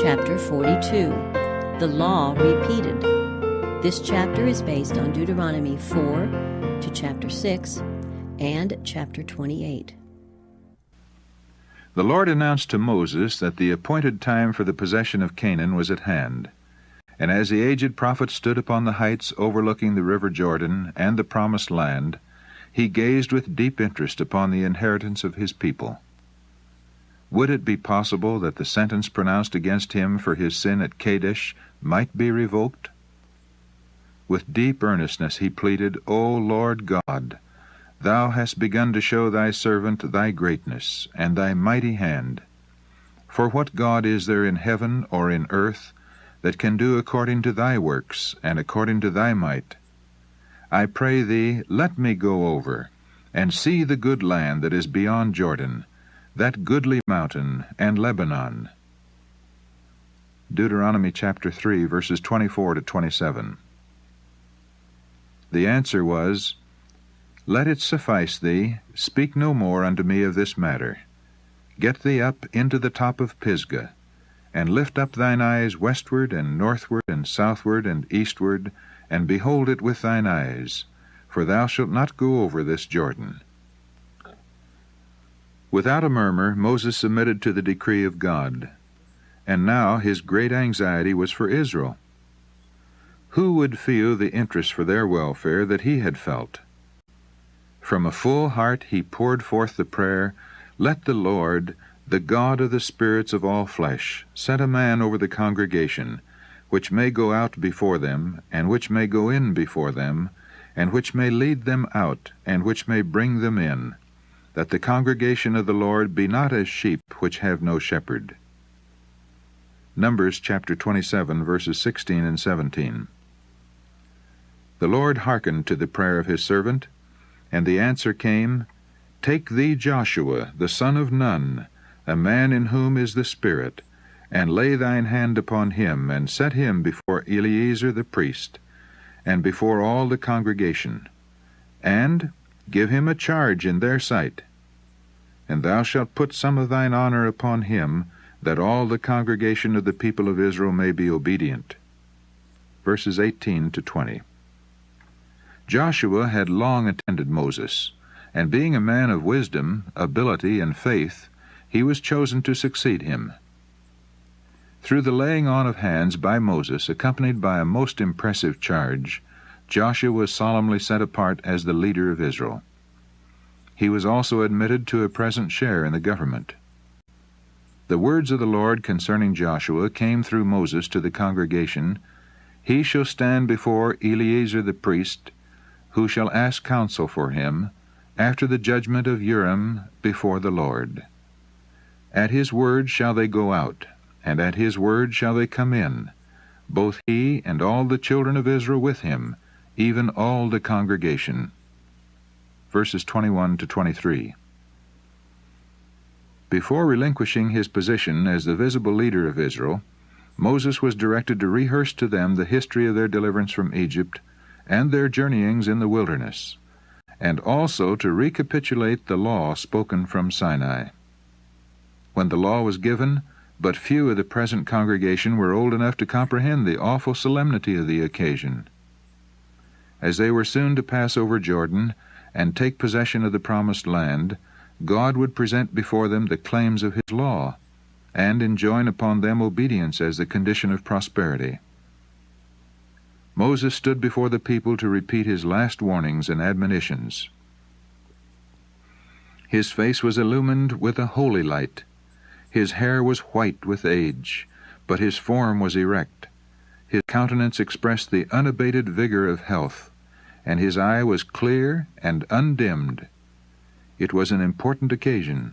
Chapter 42, The Law Repeated. This chapter is based on Deuteronomy 4 to chapter 6 and chapter 28. The Lord announced to Moses that the appointed time for the possession of Canaan was at hand. And as the aged prophet stood upon the heights overlooking the river Jordan and the promised land, he gazed with deep interest upon the inheritance of his people. Would it be possible that the sentence pronounced against him for his sin at Kadesh might be revoked? With deep earnestness he pleaded, O Lord God, Thou hast begun to show thy servant thy greatness and thy mighty hand. For what God is there in heaven or in earth that can do according to thy works and according to thy might? I pray thee, let me go over, and see the good land that is beyond Jordan, that goodly mountain and Lebanon. Deuteronomy chapter 3, verses 24 to 27. The answer was, Let it suffice thee, speak no more unto me of this matter. Get thee up into the top of Pisgah, and lift up thine eyes westward and northward and southward and eastward, and behold it with thine eyes, for thou shalt not go over this Jordan. Without a murmur, Moses submitted to the decree of God, and now his great anxiety was for Israel. Who would feel the interest for their welfare that he had felt? From a full heart he poured forth the prayer, Let the Lord, the God of the spirits of all flesh, set a man over the congregation, which may go out before them, and which may go in before them, and which may lead them out, and which may bring them in, that the congregation of the Lord be not as sheep which have no shepherd. Numbers chapter 27, verses 16 and 17. The Lord hearkened to the prayer of his servant, and the answer came, Take thee Joshua, the son of Nun, a man in whom is the Spirit, and lay thine hand upon him, and set him before Eleazar the priest, and before all the congregation, and give him a charge in their sight. And thou shalt put some of thine honor upon him, that all the congregation of the people of Israel may be obedient. Verses 18 to 20. Joshua had long attended Moses, and being a man of wisdom, ability, and faith, he was chosen to succeed him. Through the laying on of hands by Moses, accompanied by a most impressive charge, Joshua was solemnly set apart as the leader of Israel. He was also admitted to a present share in the government. The words of the Lord concerning Joshua came through Moses to the congregation, He shall stand before Eleazar the priest, who shall ask counsel for him, after the judgment of Urim before the Lord. At his word shall they go out, and at his word shall they come in, both he and all the children of Israel with him, even all the congregation. Verses 21 to 23. Before relinquishing his position as the visible leader of Israel, Moses was directed to rehearse to them the history of their deliverance from Egypt and their journeyings in the wilderness, and also to recapitulate the law spoken from Sinai. When the law was given, but few of the present congregation were old enough to comprehend the awful solemnity of the occasion. As they were soon to pass over Jordan and take possession of the promised land, God would present before them the claims of his law, and enjoin upon them obedience as the condition of prosperity. Moses stood before the people to repeat his last warnings and admonitions. His face was illumined with a holy light. His hair was white with age, but his form was erect. His countenance expressed the unabated vigor of health, and his eye was clear and undimmed. It was an important occasion,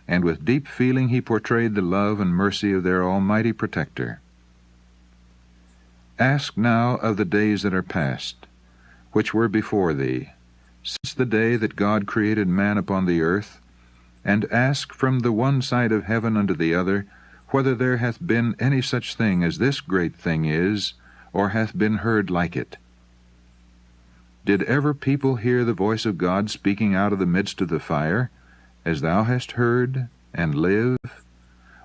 and with deep feeling he portrayed the love and mercy of their almighty protector. Ask now of the days that are past, which were before thee, since the day that God created man upon the earth, and ask from the one side of heaven unto the other, whether there hath been any such thing as this great thing is, or hath been heard like it. Did ever people hear the voice of God speaking out of the midst of the fire, as thou hast heard, and live?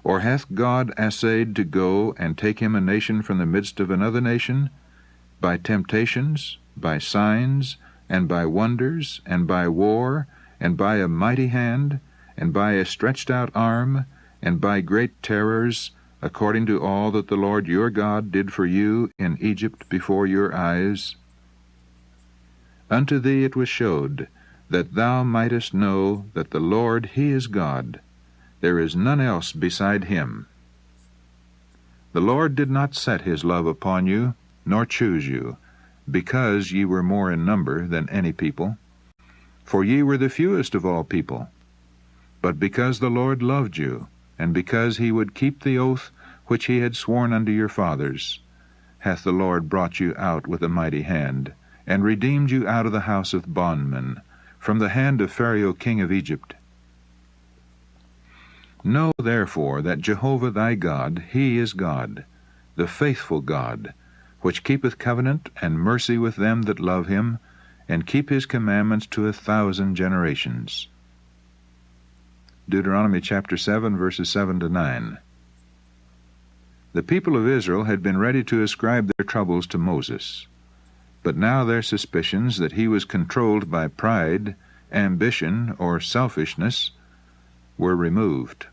Or hath God essayed to go and take him a nation from the midst of another nation, by temptations, by signs, and by wonders, and by war, and by a mighty hand, and by a stretched out arm, and by great terrors, according to all that the Lord your God did for you in Egypt before your eyes? Unto thee it was showed, that thou mightest know that the Lord he is God, there is none else beside him. The Lord did not set his love upon you, nor choose you, because ye were more in number than any people, for ye were the fewest of all people, but because the Lord loved you, and because he would keep the oath which he had sworn unto your fathers, hath the Lord brought you out with a mighty hand, and redeemed you out of the house of bondmen, from the hand of Pharaoh king of Egypt. Know therefore that Jehovah thy God, he is God, the faithful God, which keepeth covenant and mercy with them that love him, and keep his commandments to 1,000 generations. Deuteronomy chapter 7, verses 7 to 9. The people of Israel had been ready to ascribe their troubles to Moses, but now their suspicions that he was controlled by pride, ambition, or selfishness were removed,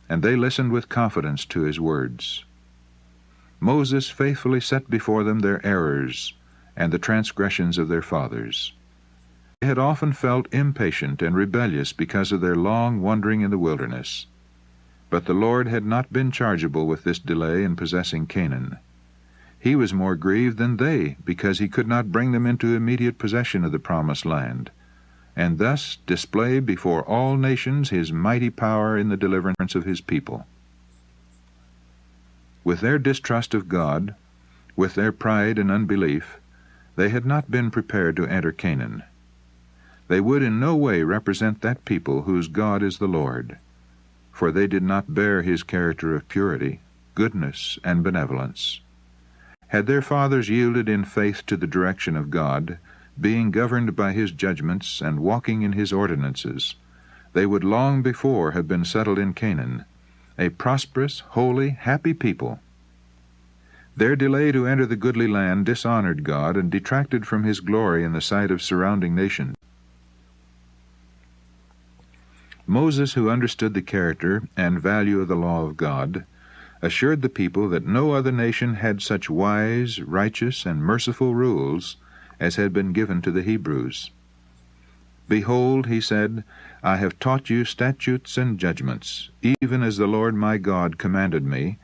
and they listened with confidence to his words. Moses faithfully set before them their errors and the transgressions of their fathers. They had often felt impatient and rebellious because of their long wandering in the wilderness, but the Lord had not been chargeable with this delay in possessing Canaan. He was more grieved than they because he could not bring them into immediate possession of the promised land, and thus display before all nations his mighty power in the deliverance of his people. With their distrust of God, with their pride and unbelief, they had not been prepared to enter Canaan. They would in no way represent that people whose God is the Lord, for they did not bear his character of purity, goodness, and benevolence. Had their fathers yielded in faith to the direction of God, being governed by his judgments and walking in his ordinances, they would long before have been settled in Canaan, a prosperous, holy, happy people. Their delay to enter the goodly land dishonored God and detracted from his glory in the sight of surrounding nations. Moses, who understood the character and value of the law of God, assured the people that no other nation had such wise, righteous, and merciful rules as had been given to the Hebrews. Behold, he said, I have taught you statutes and judgments, even as the Lord my God commanded me,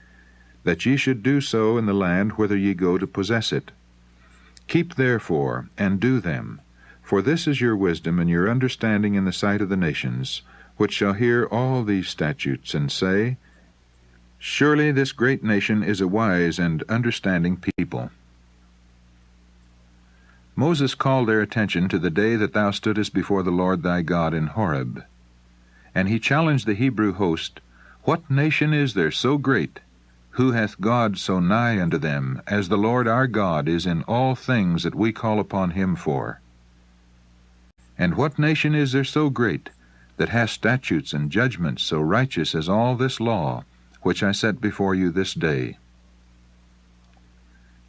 that ye should do so in the land whither ye go to possess it. Keep therefore, and do them, for this is your wisdom and your understanding in the sight of the nations, which shall hear all these statutes, and say, Surely this great nation is a wise and understanding people. Moses called their attention to the day that thou stoodest before the Lord thy God in Horeb. And he challenged the Hebrew host, What nation is there so great? Who hath God so nigh unto them, as the Lord our God is in all things that we call upon him for? And what nation is there so great, that hath statutes and judgments so righteous as all this law, which I set before you this day?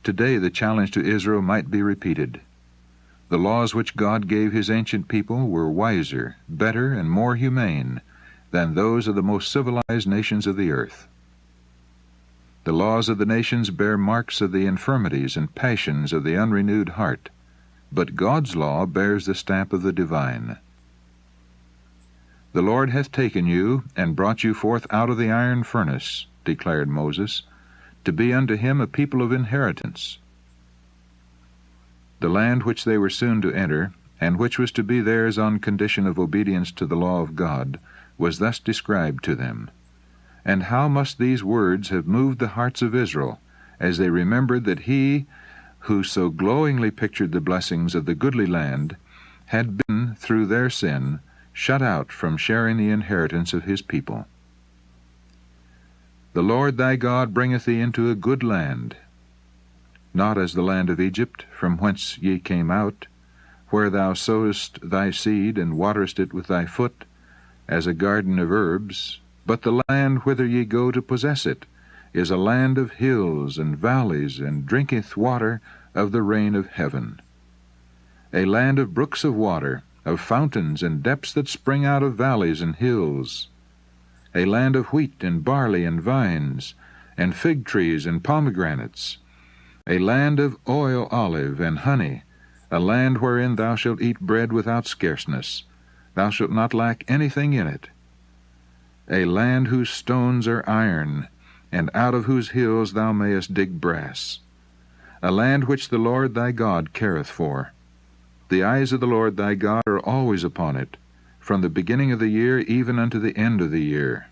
Today the challenge to Israel might be repeated. The laws which God gave his ancient people were wiser, better, and more humane than those of the most civilized nations of the earth. The laws of the nations bear marks of the infirmities and passions of the unrenewed heart, but God's law bears the stamp of the divine. The Lord hath taken you, and brought you forth out of the iron furnace, declared Moses, to be unto him a people of inheritance. The land which they were soon to enter, and which was to be theirs on condition of obedience to the law of God, was thus described to them. And how must these words have moved the hearts of Israel, as they remembered that he, who so glowingly pictured the blessings of the goodly land, had been, through their sin, shut out from sharing the inheritance of his people. The Lord thy God bringeth thee into a good land, not as the land of Egypt, from whence ye came out, where thou sowest thy seed and waterest it with thy foot, as a garden of herbs, But the land whither ye go to possess it is a land of hills and valleys, and drinketh water of the rain of heaven. A land of brooks of water, of fountains and depths that spring out of valleys and hills. A land of wheat and barley and vines, and fig trees and pomegranates. A land of oil, olive, and honey, a land wherein thou shalt eat bread without scarceness. Thou shalt not lack anything in it. A land whose stones are iron, and out of whose hills thou mayest dig brass. A land which the Lord thy God careth for. The eyes of the Lord thy God are always upon it, from the beginning of the year even unto the end of the year.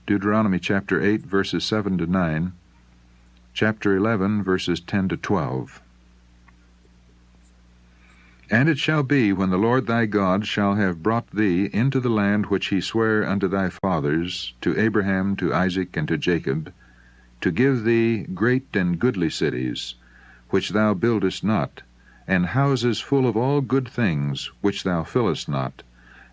Deuteronomy chapter 8, verses 7 to 9, chapter 11, verses 10 to 12. And it shall be, when the Lord thy God shall have brought thee into the land which he sware unto thy fathers, to Abraham, to Isaac, and to Jacob, to give thee great and goodly cities, which thou buildest not, and houses full of all good things, which thou fillest not,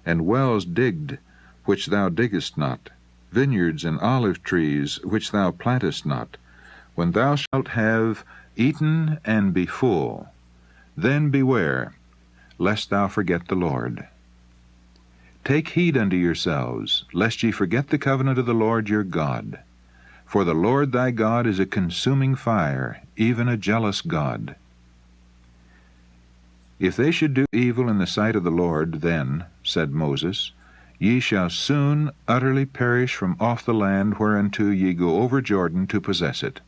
and wells digged, which thou diggest not, vineyards and olive trees, which thou plantest not, when thou shalt have eaten and be full, then beware, lest thou forget the Lord. Take heed unto yourselves, lest ye forget the covenant of the Lord your God. For the Lord thy God is a consuming fire, even a jealous God. If they should do evil in the sight of the Lord, then, said Moses, ye shall soon utterly perish from off the land whereunto ye go over Jordan to possess it.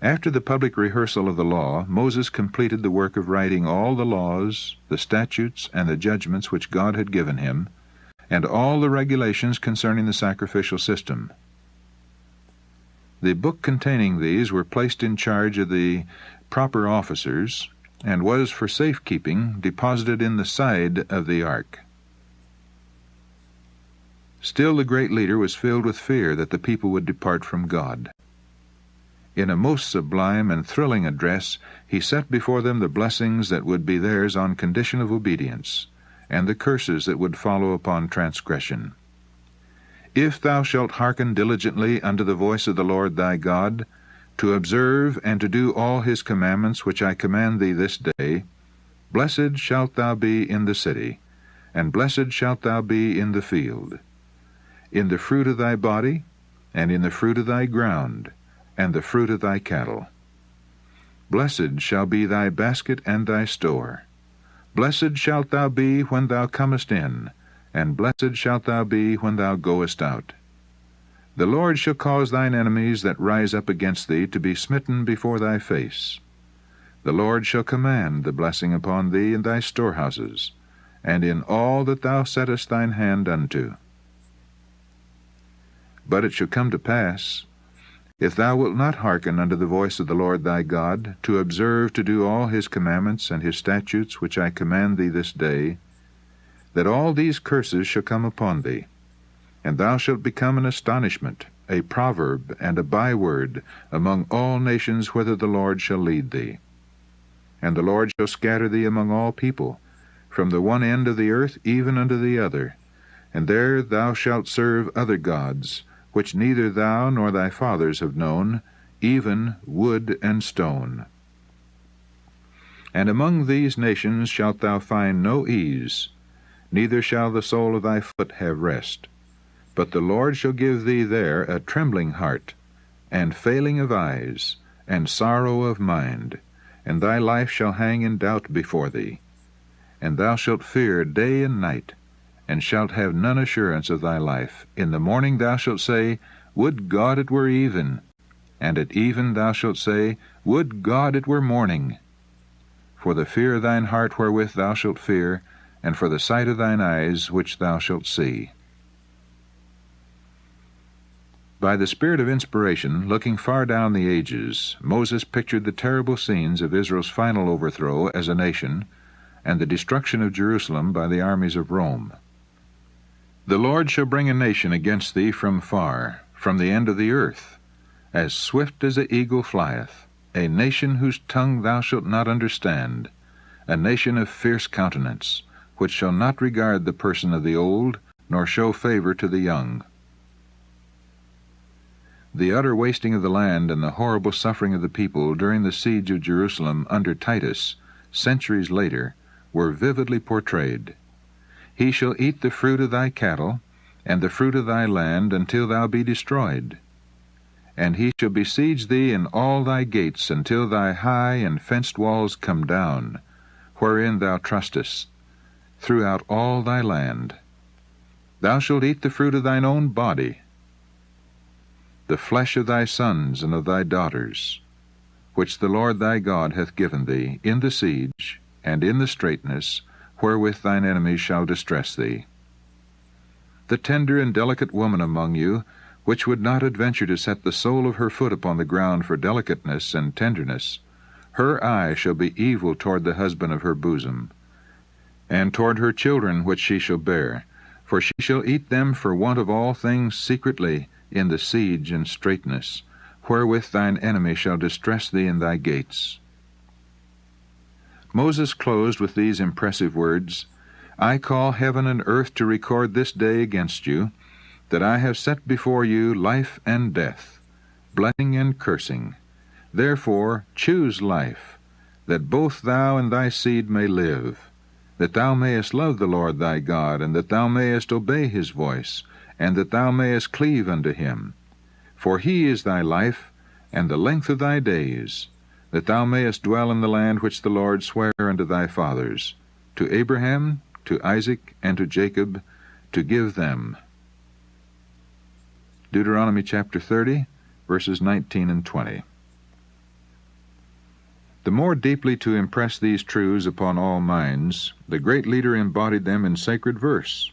After the public rehearsal of the law, Moses completed the work of writing all the laws, the statutes, and the judgments which God had given him, and all the regulations concerning the sacrificial system. The book containing these were placed in charge of the proper officers, and was for safekeeping deposited in the side of the ark. Still the great leader was filled with fear that the people would depart from God. In a most sublime and thrilling address, he set before them the blessings that would be theirs on condition of obedience, and the curses that would follow upon transgression. If thou shalt hearken diligently unto the voice of the Lord thy God, to observe and to do all his commandments which I command thee this day, blessed shalt thou be in the city, and blessed shalt thou be in the field, in the fruit of thy body, and in the fruit of thy ground, and the fruit of thy cattle. Blessed shall be thy basket and thy store. Blessed shalt thou be when thou comest in, and blessed shalt thou be when thou goest out. The Lord shall cause thine enemies that rise up against thee to be smitten before thy face. The Lord shall command the blessing upon thee in thy storehouses, and in all that thou settest thine hand unto. But it shall come to pass, if thou wilt not hearken unto the voice of the Lord thy God, to observe to do all his commandments and his statutes which I command thee this day, that all these curses shall come upon thee, and thou shalt become an astonishment, a proverb, and a byword among all nations whither the Lord shall lead thee. And the Lord shall scatter thee among all people, from the one end of the earth even unto the other, and there thou shalt serve other gods, which neither thou nor thy fathers have known, even wood and stone. And among these nations shalt thou find no ease, neither shall the sole of thy foot have rest. But the Lord shall give thee there a trembling heart, and failing of eyes, and sorrow of mind, and thy life shall hang in doubt before thee. And thou shalt fear day and night, and shalt have none assurance of thy life. In the morning thou shalt say, Would God it were even! And at even thou shalt say, Would God it were morning! For the fear of thine heart wherewith thou shalt fear, and for the sight of thine eyes which thou shalt see. By the spirit of inspiration, looking far down the ages, Moses pictured the terrible scenes of Israel's final overthrow as a nation, and the destruction of Jerusalem by the armies of Rome. The Lord shall bring a nation against thee from far, from the end of the earth, as swift as the eagle flieth, a nation whose tongue thou shalt not understand, a nation of fierce countenance, which shall not regard the person of the old, nor show favor to the young. The utter wasting of the land and the horrible suffering of the people during the siege of Jerusalem under Titus, centuries later, were vividly portrayed. He shall eat the fruit of thy cattle, and the fruit of thy land, until thou be destroyed. And he shall besiege thee in all thy gates, until thy high and fenced walls come down, wherein thou trustest, throughout all thy land. Thou shalt eat the fruit of thine own body, the flesh of thy sons and of thy daughters, which the Lord thy God hath given thee, in the siege, and in the straitness, wherewith thine enemies shall distress thee. The tender and delicate woman among you, which would not adventure to set the sole of her foot upon the ground for delicateness and tenderness, her eye shall be evil toward the husband of her bosom, and toward her children which she shall bear, for she shall eat them for want of all things secretly, in the siege and straitness, wherewith thine enemy shall distress thee in thy gates. Moses closed with these impressive words, I call heaven and earth to record this day against you, that I have set before you life and death, blessing and cursing. Therefore choose life, that both thou and thy seed may live, that thou mayest love the Lord thy God, and that thou mayest obey his voice, and that thou mayest cleave unto him. For he is thy life, and the length of thy days, that thou mayest dwell in the land which the Lord sware unto thy fathers, to Abraham, to Isaac, and to Jacob, to give them. Deuteronomy chapter 30, verses 19 and 20. The more deeply to impress these truths upon all minds, the great leader embodied them in sacred verse.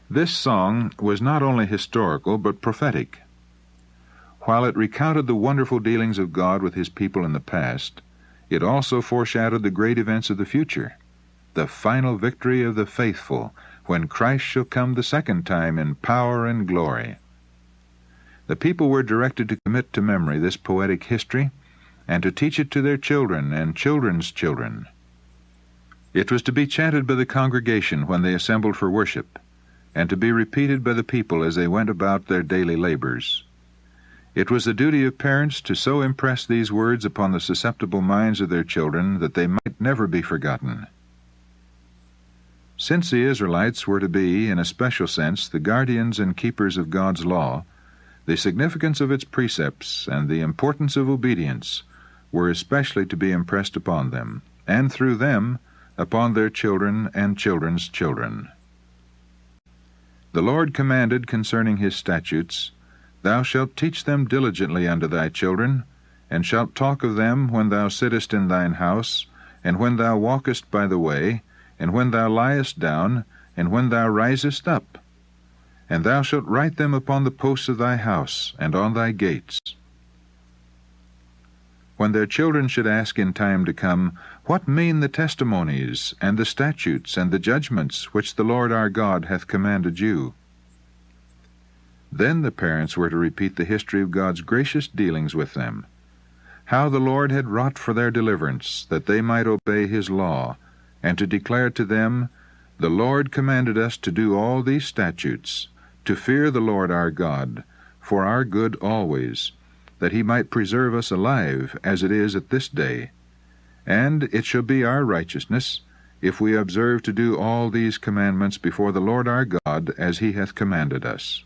This song was not only historical, but prophetic. While it recounted the wonderful dealings of God with his people in the past, it also foreshadowed the great events of the future, the final victory of the faithful, when Christ shall come the second time in power and glory. The people were directed to commit to memory this poetic history, and to teach it to their children and children's children. It was to be chanted by the congregation when they assembled for worship, and to be repeated by the people as they went about their daily labors. It was the duty of parents to so impress these words upon the susceptible minds of their children that they might never be forgotten. Since the Israelites were to be, in a special sense, the guardians and keepers of God's law, the significance of its precepts and the importance of obedience were especially to be impressed upon them, and through them upon their children and children's children. The Lord commanded concerning his statutes, Thou shalt teach them diligently unto thy children, and shalt talk of them when thou sittest in thine house, and when thou walkest by the way, and when thou liest down, and when thou risest up. And thou shalt write them upon the posts of thy house, and on thy gates. When their children should ask in time to come, What mean the testimonies, and the statutes, and the judgments, which the Lord our God hath commanded you? Then the parents were to repeat the history of God's gracious dealings with them, how the Lord had wrought for their deliverance, that they might obey his law, and to declare to them, The Lord commanded us to do all these statutes, to fear the Lord our God, for our good always, that he might preserve us alive, as it is at this day. And it shall be our righteousness, if we observe to do all these commandments before the Lord our God, as he hath commanded us.